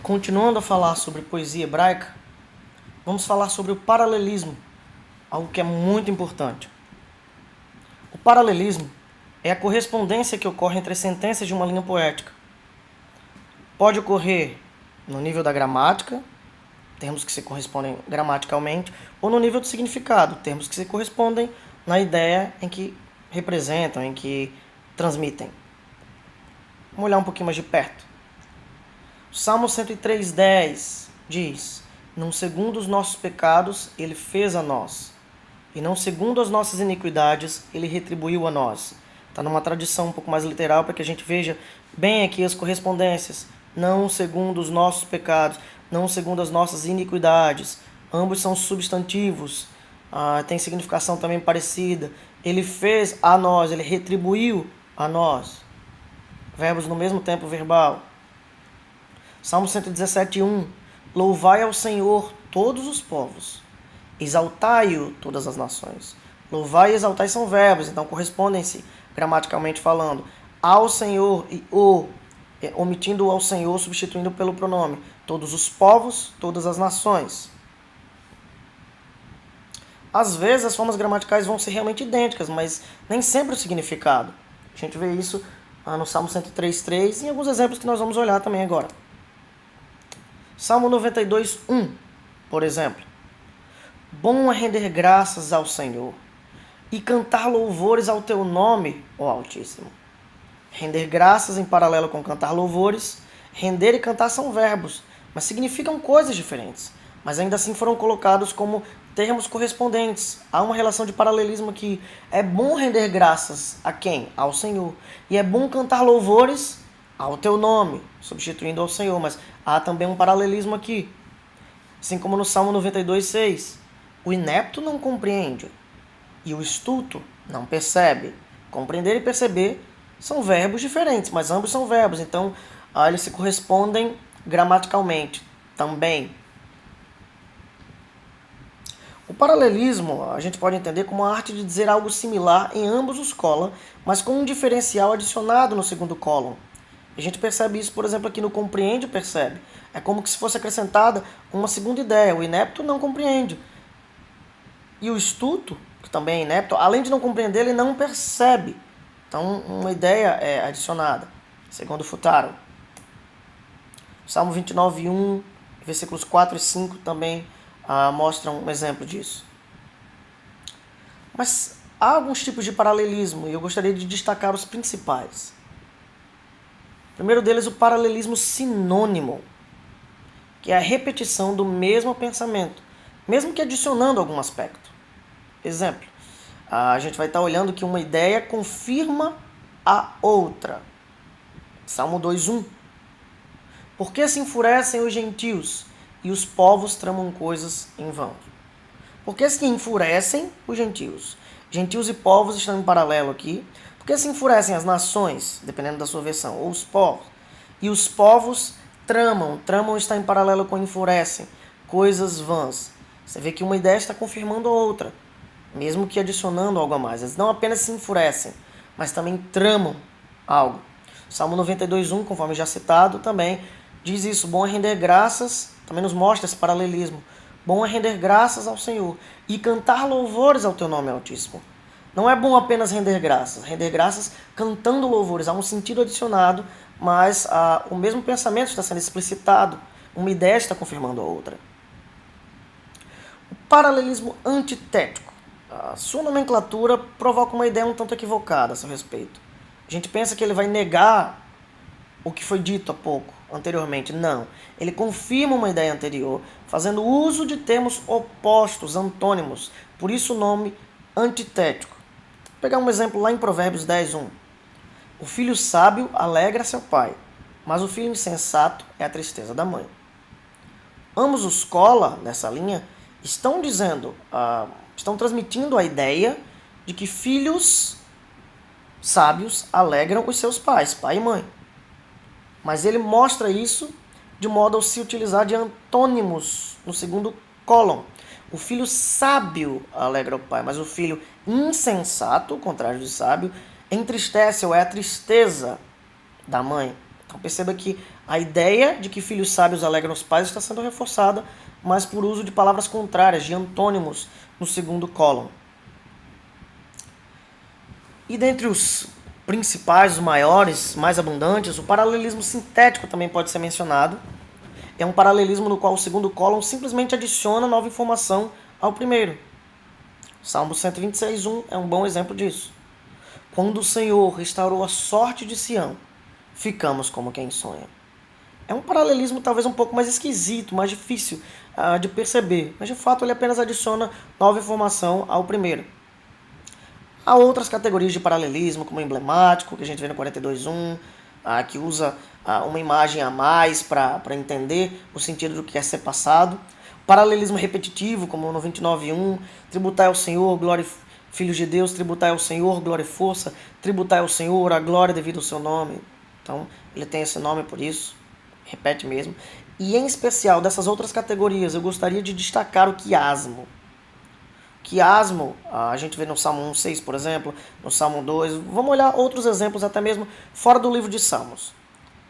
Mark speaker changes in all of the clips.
Speaker 1: Continuando a falar sobre poesia hebraica, vamos falar sobre o paralelismo, algo que é muito importante. O paralelismo é a correspondência que ocorre entre as sentenças de uma linha poética. Pode ocorrer no nível da gramática, termos que se correspondem gramaticalmente, ou no nível do significado, termos que se correspondem na ideia em que representam, em que transmitem. Vamos olhar um pouquinho mais de perto. O Salmo 103:10 diz: não segundo os nossos pecados, ele fez a nós, e não segundo as nossas iniquidades, ele retribuiu a nós. Está numa tradição um pouco mais literal para que a gente veja bem aqui as correspondências. Não segundo os nossos pecados, não segundo as nossas iniquidades. Ambos são substantivos, tem significação também parecida. Ele fez a nós, ele retribuiu a nós. Verbos no mesmo tempo verbal. Salmo 117:1. Louvai ao Senhor todos os povos, exaltai-o todas as nações. Louvai e exaltai são verbos, então correspondem-se gramaticalmente falando. Ao Senhor e omitindo o ao Senhor, substituindo pelo pronome. Todos os povos, todas as nações. Às vezes as formas gramaticais vão ser realmente idênticas, mas nem sempre o significado. A gente vê isso no Salmo 103:3 e em alguns exemplos que nós vamos olhar também agora. Salmo 92:1, por exemplo. Bom é render graças ao Senhor e cantar louvores ao teu nome, ó Altíssimo. Render graças em paralelo com cantar louvores, render e cantar são verbos, mas significam coisas diferentes, mas ainda assim foram colocados como termos correspondentes. Há uma relação de paralelismo aqui. É bom render graças a quem? Ao Senhor. E é bom cantar louvores ao teu nome, substituindo ao Senhor, mas há também um paralelismo aqui. Assim como no Salmo 92:6. O inepto não compreende e o estulto não percebe. Compreender e perceber são verbos diferentes, mas ambos são verbos, então eles se correspondem gramaticalmente também. O paralelismo a gente pode entender como a arte de dizer algo similar em ambos os colos, mas com um diferencial adicionado no segundo cólon. A gente percebe isso, por exemplo, aqui no compreende e percebe. É como se fosse acrescentada uma segunda ideia. O inepto não compreende. E o estulto, que também é inepto, além de não compreender, ele não percebe. Então, uma ideia é adicionada, segundo Futaro. Salmo 29:1, versículos 4 e 5 também mostram um exemplo disso. Mas há alguns tipos de paralelismo e eu gostaria de destacar os principais. O primeiro deles, o paralelismo sinônimo, que é a repetição do mesmo pensamento, mesmo que adicionando algum aspecto. Exemplo, a gente vai estar olhando que uma ideia confirma a outra. Salmo 2:1. Por que se enfurecem os gentios e os povos tramam coisas em vão? Por que se enfurecem os gentios? Gentios e povos estão em paralelo aqui. Por que se enfurecem as nações, dependendo da sua versão, ou os povos? E os povos tramam. Tramam está em paralelo com enfurecem, coisas vãs. Você vê que uma ideia está confirmando a outra, mesmo que adicionando algo a mais. Eles não apenas se enfurecem, mas também tramam algo. Salmo 92:1, conforme já citado, também diz isso. Bom é render graças, também nos mostra esse paralelismo. Bom é render graças ao Senhor e cantar louvores ao teu nome Altíssimo. Não é bom apenas render graças cantando louvores. Há um sentido adicionado, mas o mesmo pensamento está sendo explicitado. Uma ideia está confirmando a outra. O paralelismo antitético. A sua nomenclatura provoca uma ideia um tanto equivocada a seu respeito. A gente pensa que ele vai negar o que foi dito há pouco, anteriormente. Não. Ele confirma uma ideia anterior, fazendo uso de termos opostos, antônimos. Por isso o nome antitético. Vou pegar um exemplo lá em Provérbios 10:1. O filho sábio alegra seu pai, mas o filho insensato é a tristeza da mãe. Ambos os cola, nessa linha, estão transmitindo a ideia de que filhos sábios alegram os seus pais, pai e mãe. Mas ele mostra isso de modo a se utilizar de antônimos no segundo cólon. O filho sábio alegra o pai, mas o filho insensato, o contrário de sábio, entristece ou é a tristeza da mãe. Então perceba que a ideia de que filhos sábios alegram os pais está sendo reforçada, mas por uso de palavras contrárias, de antônimos, no segundo cólon. E dentre os principais, os maiores, mais abundantes, o paralelismo sintético também pode ser mencionado. É um paralelismo no qual o segundo cólon simplesmente adiciona nova informação ao primeiro. Salmo 126:1 é um bom exemplo disso. Quando o Senhor restaurou a sorte de Sião, ficamos como quem sonha. É um paralelismo talvez um pouco mais esquisito, mais difícil de perceber, mas de fato ele apenas adiciona nova informação ao primeiro. Há outras categorias de paralelismo, como o emblemático, que a gente vê no 42:1, que usa uma imagem a mais para entender o sentido do que quer ser passado. Paralelismo repetitivo, como no 29:1, tributai ao Senhor, glória e filhos de Deus, tributai ao Senhor, glória e força, tributai ao Senhor, a glória devido ao seu nome. Então, ele tem esse nome por isso, repete mesmo. E em especial, dessas outras categorias, eu gostaria de destacar o quiasmo. Quiasmo, a gente vê no Salmo 1:6, por exemplo, no Salmo 2. Vamos olhar outros exemplos até mesmo fora do livro de Salmos.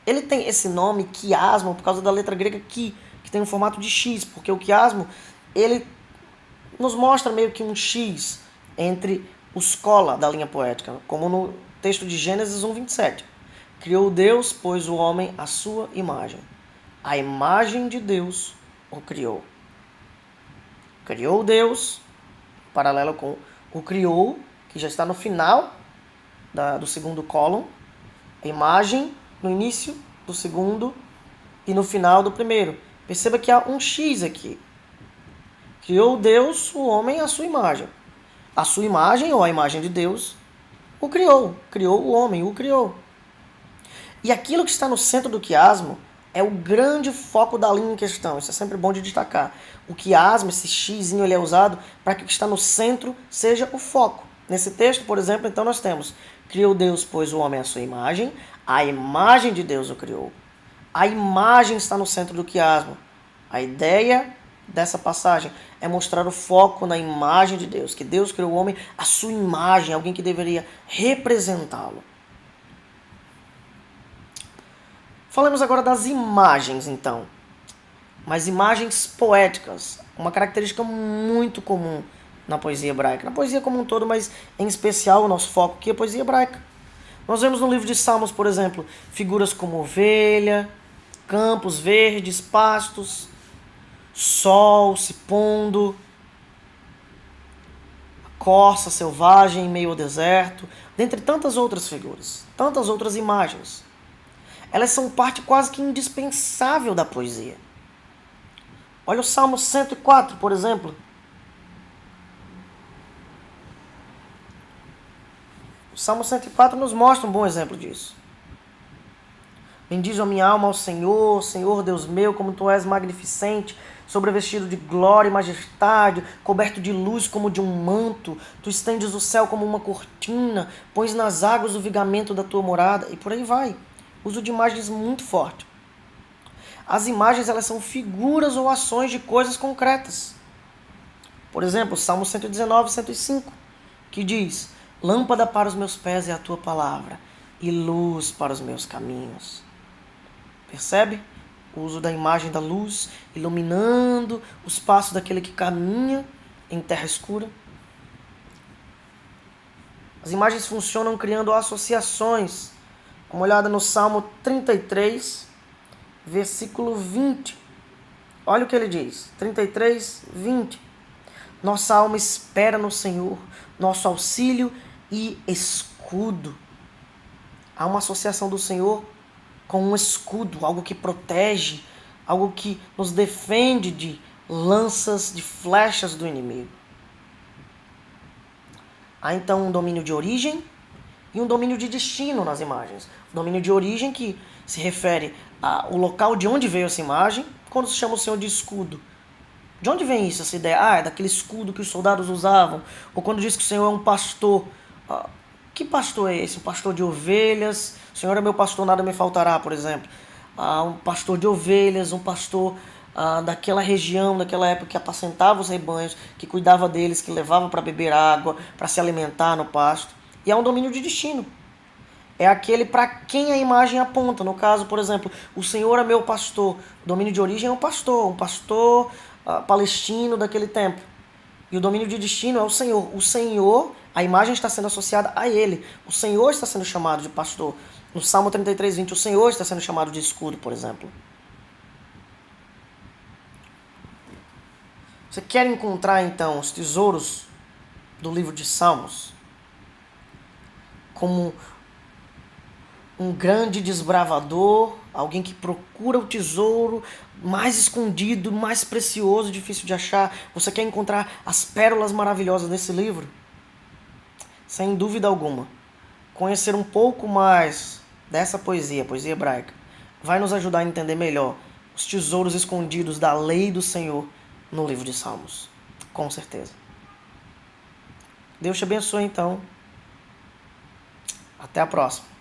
Speaker 1: Ele tem esse nome, quiasmo, por causa da letra grega que tem um formato de X, porque o quiasmo, ele nos mostra meio que um X entre os cola da linha poética, como no texto de Gênesis 1:27. Criou Deus, pois, o homem à sua imagem. A imagem de Deus o criou. Criou Deus, paralelo com o criou, que já está no final do segundo cólon, a imagem no início do segundo e no final do primeiro. Perceba que há um X aqui. Criou Deus o homem à sua imagem. A sua imagem, ou a imagem de Deus, o criou. Criou o homem, o criou. E aquilo que está no centro do quiasmo é o grande foco da linha em questão. Isso é sempre bom de destacar. O quiasmo, esse xizinho, ele é usado para que o que está no centro seja o foco. Nesse texto, por exemplo, então nós temos: criou Deus, pois, o homem à sua imagem, a imagem de Deus o criou. A imagem está no centro do quiasmo. A ideia dessa passagem é mostrar o foco na imagem de Deus, que Deus criou o homem à sua imagem, alguém que deveria representá-lo. Falamos agora das imagens, então. Mas imagens poéticas, uma característica muito comum na poesia hebraica. Na poesia como um todo, mas em especial o nosso foco aqui é a poesia hebraica. Nós vemos no livro de Salmos, por exemplo, figuras como ovelha, campos verdes, pastos, sol se pondo, corça selvagem em meio ao deserto, dentre tantas outras figuras, tantas outras imagens. Elas são parte quase que indispensável da poesia. Olha o Salmo 104, por exemplo. O Salmo 104 nos mostra um bom exemplo disso. Bendize a minha alma ao Senhor, Senhor Deus meu, como tu és magnificente, sobrevestido de glória e majestade, coberto de luz como de um manto. Tu estendes o céu como uma cortina, pões nas águas o vigamento da tua morada, e por aí vai. Uso de imagens muito forte. As imagens, elas são figuras ou ações de coisas concretas. Por exemplo, Salmo 119, 105, que diz: lâmpada para os meus pés é a tua palavra, e luz para os meus caminhos. Percebe? O uso da imagem da luz, iluminando os passos daquele que caminha em terra escura. As imagens funcionam criando associações. Uma olhada no Salmo 33, versículo 20. Olha o que ele diz. 33, 20. Nossa alma espera no Senhor, nosso auxílio e escudo. Há uma associação do Senhor com um escudo, algo que protege, algo que nos defende de lanças, de flechas do inimigo. Há então um domínio de origem e um domínio de destino nas imagens. O domínio de origem, que se refere ao local de onde veio essa imagem, quando se chama o Senhor de escudo. De onde vem isso, essa ideia? É daquele escudo que os soldados usavam. Ou quando diz que o Senhor é um pastor. Que pastor é esse? Um pastor de ovelhas. O Senhor é meu pastor, nada me faltará, por exemplo. Um pastor de ovelhas, um pastor daquela região, daquela época, que apacentava os rebanhos, que cuidava deles, que levava para beber água, para se alimentar no pasto. E há um domínio de destino. é aquele para quem a imagem aponta. No caso, por exemplo, o Senhor é meu pastor. O domínio de origem é um pastor palestino daquele tempo. E o domínio de destino é o Senhor. O Senhor, a imagem está sendo associada a Ele. O Senhor está sendo chamado de pastor. No Salmo 33:20, o Senhor está sendo chamado de escudo, por exemplo. Você quer encontrar, então, os tesouros do livro de Salmos como um grande desbravador, alguém que procura o tesouro mais escondido, mais precioso, difícil de achar? Você quer encontrar as pérolas maravilhosas desse livro? Sem dúvida alguma. Conhecer um pouco mais dessa poesia, poesia hebraica, vai nos ajudar a entender melhor os tesouros escondidos da lei do Senhor no livro de Salmos. Com certeza. Deus te abençoe, então. Até a próxima.